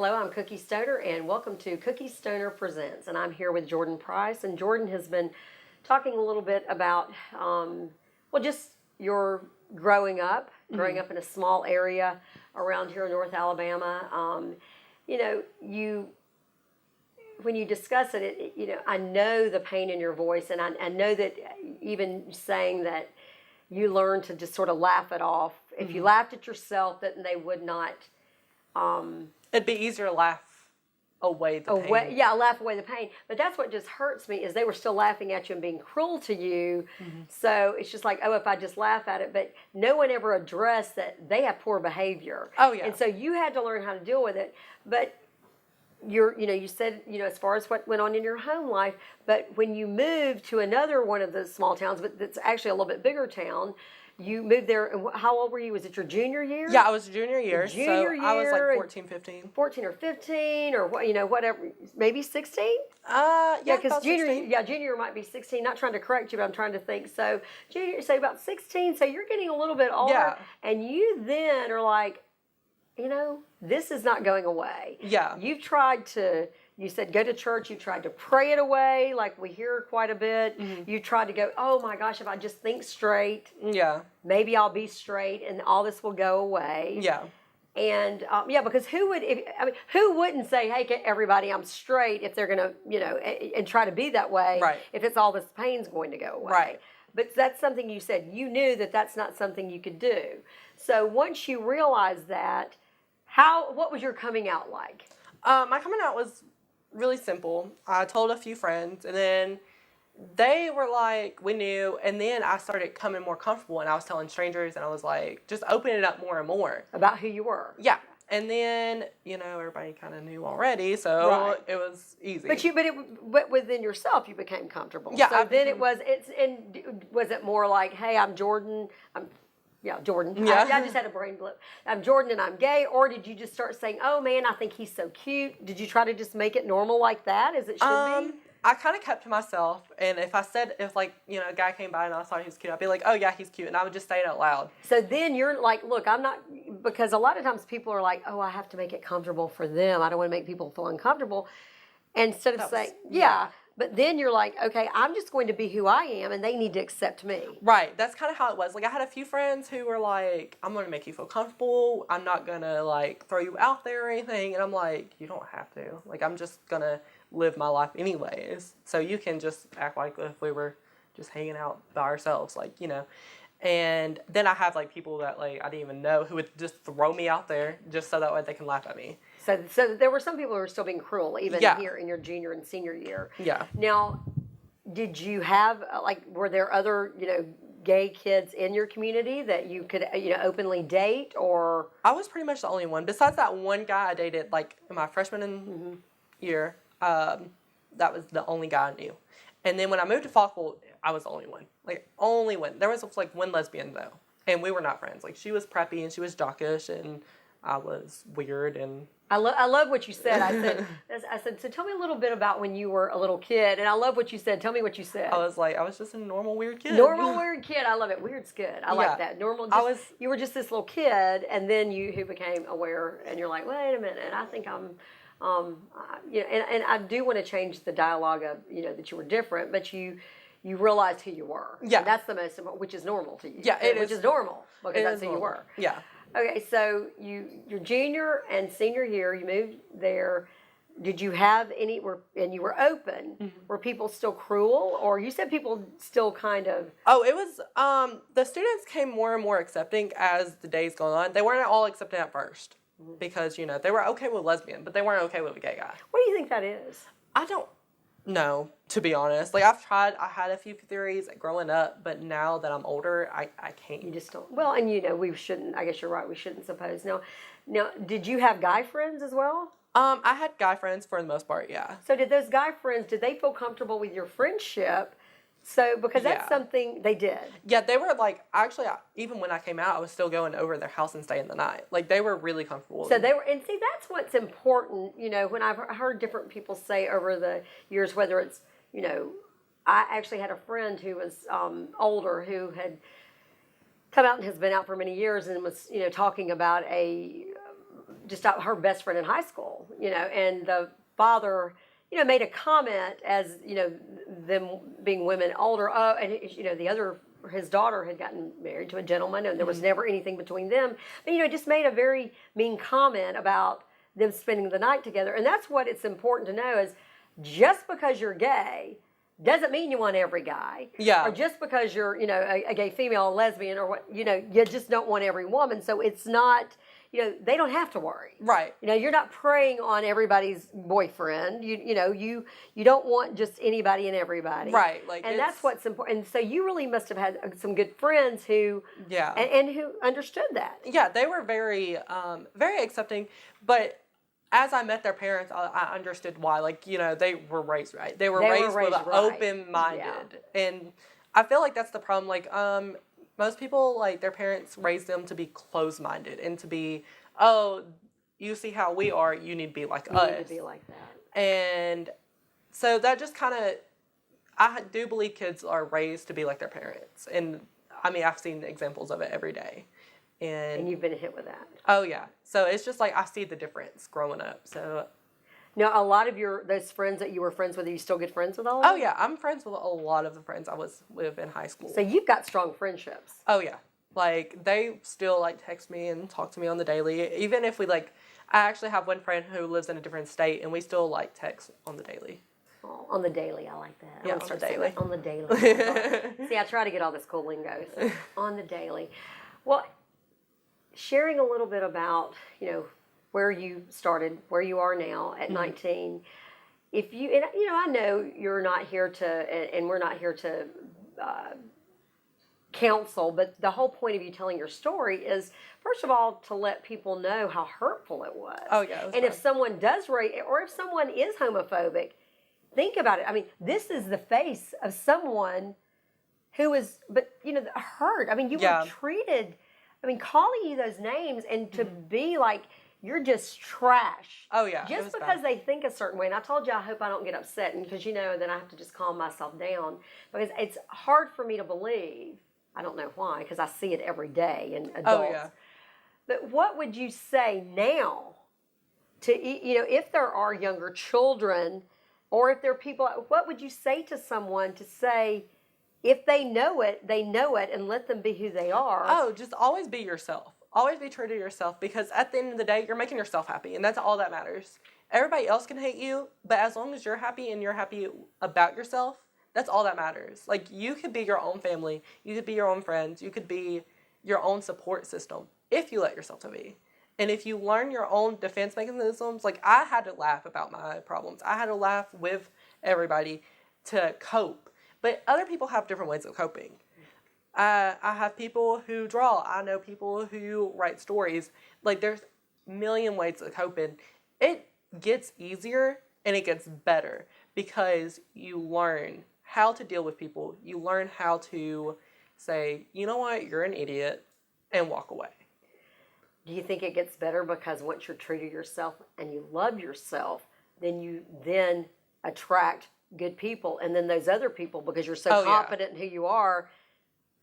Hello, I'm Cookie Stoner, and welcome to Cookie Stoner Presents. And I'm here with Jordan Price, and Jordan has been talking a little bit about, just your growing up in a small area around here in North Alabama. When you discuss it, I know the pain in your voice, and I know that even saying that you learn to just sort of laugh it off. If you laughed at yourself, then they would not. It'd be easier to laugh away the pain. Yeah, laugh away the pain. But that's what just hurts me is they were still laughing at you and being cruel to you. So it's just like, oh, if I just laugh at it. But no one ever addressed that they have poor behavior. Oh, yeah. And so you had to learn how to deal with it. But you said, as far as what went on in your home life, but when you moved to another one of the small towns, but that's actually a little bit bigger town, you moved there, and how old were you? Was it your junior year? Yeah, I was junior year, Junior so I was like year, 14, 15. 14 or 15 or whatever, maybe 16? Yeah, because junior 16. year might be 16. Not trying to correct you, but I'm trying to think. So junior, say about 16. So you're getting a little bit older, Yeah. and you then are like, this is not going away. Yeah. You've tried to. You said go to church. You tried to pray it away, like we hear quite a bit. You tried to go, oh my gosh, if I just think straight, Yeah. maybe I'll be straight, and all this will go away. Yeah. And because who wouldn't say, hey, everybody, I'm straight if they're gonna, and try to be that way. Right. If it's all this pain's going to go away. Right. But that's something you said. You knew that that's not something you could do. So once you realized that, what was your coming out like? My coming out was really simple. I told a few friends, and then they were like, we knew, and then I started coming more comfortable, and I was telling strangers, and I was like, just opening it up more and more. About who you were. Yeah. And then, everybody kind of knew already, so It was easy. But within yourself, you became comfortable. Yeah. So then was it more like, hey, I'm Jordan, Jordan. Yeah. I just had a brain blip. I'm Jordan and I'm gay. Or did you just start saying, oh man, I think he's so cute? Did you try to just make it normal like that as it should be? I kind of kept to myself, and if a guy came by and I thought he was cute, I'd be like, oh yeah, he's cute, and I would just say it out loud. So then you're like, look, I'm not, because a lot of times people are like, oh, I have to make it comfortable for them. I don't want to make people feel uncomfortable. Instead of saying, but then you're like, okay, I'm just going to be who I am, and they need to accept me. Right. That's kind of how it was. Like, I had a few friends who were like, I'm going to make you feel comfortable. I'm not going to, throw you out there or anything. And I'm like, you don't have to. Like, I'm just going to live my life anyways. So you can just act like if we were just hanging out by ourselves, And then I have, people that, I didn't even know who would just throw me out there just so that way they can laugh at me. So there were some people who were still being cruel, even here in your junior and senior year. Yeah. Now, did you have, were there other, gay kids in your community that you could, openly date, or? I was pretty much the only one. Besides that one guy I dated, in my freshman year, that was the only guy I knew. And then when I moved to Falkville, I was the only one. Only one. There was, one lesbian, though. And we were not friends. She was preppy, and she was jockish, and I was weird, and... I love what you said. I said, so tell me a little bit about when you were a little kid. And I love what you said. Tell me what you said. I was just a normal weird kid. Normal weird kid. I love it. Weird's good. I like that. Normal. You were just this little kid, and then who became aware, and you're like, wait a minute. I think I'm, and I do want to change the dialogue of, that you were different, but you realized who you were. Yeah. And that's the most important, which is normal to you. Yeah, it is. Which is normal, because that's who you were. Yeah. Okay, so your junior and senior year, you moved there. Did you have and you were open? Were people still cruel, or you said people still kind of? Oh, it was. The students came more and more accepting as the days go on. They weren't all accepting at first because they were okay with lesbian, but they weren't okay with a gay guy. What do you think that is? I don't know, to be honest. I had a few theories growing up, but now that I'm older, I can't. You just don't. Well, and we shouldn't. I guess you're right. We shouldn't suppose. Now, did you have guy friends as well? I had guy friends for the most part, yeah. So did those guy friends? Did they feel comfortable with your friendship? So, because that's something they did. Yeah, they were actually, even when I came out, I was still going over their house and staying the night. They were really comfortable. So they were, and see, that's what's important, when I've heard different people say over the years, whether it's, I actually had a friend who was older who had come out and has been out for many years and was, talking about just her best friend in high school, and the father, made a comment as, them being women older. Oh, and, his daughter had gotten married to a gentleman and there was never anything between them. But, just made a very mean comment about them spending the night together. And that's what it's important to know is just because you're gay doesn't mean you want every guy. Yeah. Or just because you're, a gay female, a lesbian, or what, you just don't want every woman. So it's not, they don't have to worry. Right. You're not preying on everybody's boyfriend. You don't want just anybody and everybody. Right. And that's what's important. And so you really must have had some good friends who, and who understood that. Yeah, they were very, very accepting, but as I met their parents, I understood why. Like, they were raised right. They were raised with open-minded. Yeah. And I feel like that's the problem. Like, most people, like, their parents raised them to be closed-minded and to be, oh, you see how we are, you need to be like us. You need to be like that. And so that just kind of, I do believe kids are raised to be like their parents. And, I've seen examples of it every day. And you've been hit with that. Oh, yeah. So it's just like I see the difference growing up. So now, a lot of those friends that you were friends with, are you still good friends with all of them? Oh, yeah. I'm friends with a lot of the friends I was with in high school. So you've got strong friendships. Oh, yeah. Like, they still, like, text me and talk to me on the daily. Even if we, like, I actually have one friend who lives in a different state, and we still, like, text on the daily. Oh, on the daily, I like that. Yeah, on the daily. On the daily. See, I try to get all this cool lingo. So on the daily. Well, sharing a little bit about, where you started, where you are now at 19. If you, and I know you're not here to, and we're not here to counsel, but the whole point of you telling your story is, first of all, to let people know how hurtful it was. Oh, yeah. And if someone does rape, or if someone is homophobic, think about it. This is the face of someone who is, hurt. You were treated, calling you those names and to be like, you're just trash. Oh, yeah. Just because they think a certain way. And I told you I hope I don't get upset, and because then I have to just calm myself down. Because it's hard for me to believe. I don't know why, because I see it every day in adults. Oh, yeah. But what would you say now to, if there are younger children, or if there are people, what would you say to someone to say, if they know it, and let them be who they are? Oh, just always be yourself. Always be true to yourself, because at the end of the day, you're making yourself happy, and that's all that matters. Everybody else can hate you, but as long as you're happy and you're happy about yourself, that's all that matters. Like, you could be your own family, you could be your own friends, you could be your own support system if you let yourself to be. And if you learn your own defense mechanisms, like, I had to laugh about my problems. I had to laugh with everybody to cope. But other people have different ways of coping. I have people who draw. I know people who write stories. Like, there's a million ways of coping. It gets easier and it gets better because you learn how to deal with people. You learn how to say, you know what, you're an idiot, and walk away. Do you think it gets better because once you're true to yourself and you love yourself, then you attract good people, and then those other people, because you're so confident in who you are,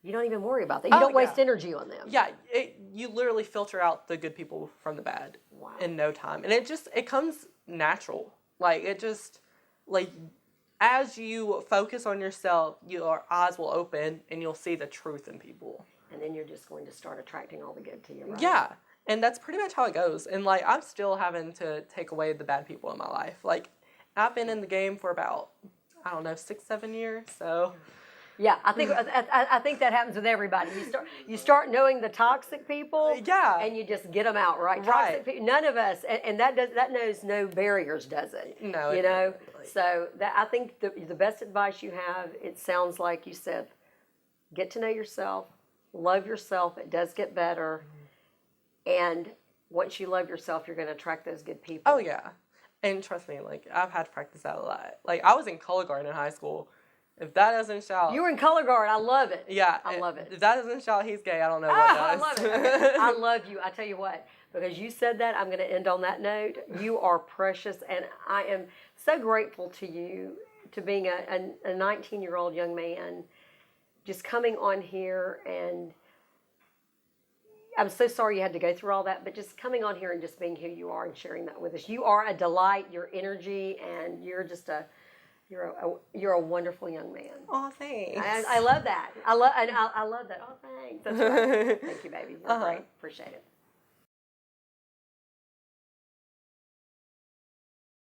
you don't even worry about that. You don't waste energy on them. Yeah, you literally filter out the good people from the bad in no time. And it comes natural. Like, as you focus on yourself, your eyes will open and you'll see the truth in people. And then you're just going to start attracting all the good to you, right? Yeah, and that's pretty much how it goes. And, like, I'm still having to take away the bad people in my life. Like, I've been in the game for about, 6-7 years, so... Yeah, I think that happens with everybody. You start knowing the toxic people, and you just get them out, right? Toxic people, none of us, and that knows no barriers, does it? No, So I think the best advice you have, it sounds like you said, get to know yourself, love yourself. It does get better, and once you love yourself, you're going to attract those good people. Oh yeah, and trust me, like, I've had to practice that a lot. Like, I was in color guard in high school. If that doesn't shout... You were in color guard. I love it. Yeah. I love it. If that doesn't shout he's gay, I don't know what does. I love it. Okay. I love you. I tell you what, because you said that, I'm going to end on that note. You are precious, and I am so grateful to you, to being a 19-year-old young man, just coming on here, and I'm so sorry you had to go through all that, but just coming on here and just being who you are and sharing that with us. You are a delight, your energy, and you're just you're a wonderful young man. Oh, thanks. I love that. I love that. Oh, thanks. That's right. Thank you, baby. You're great. Appreciate it.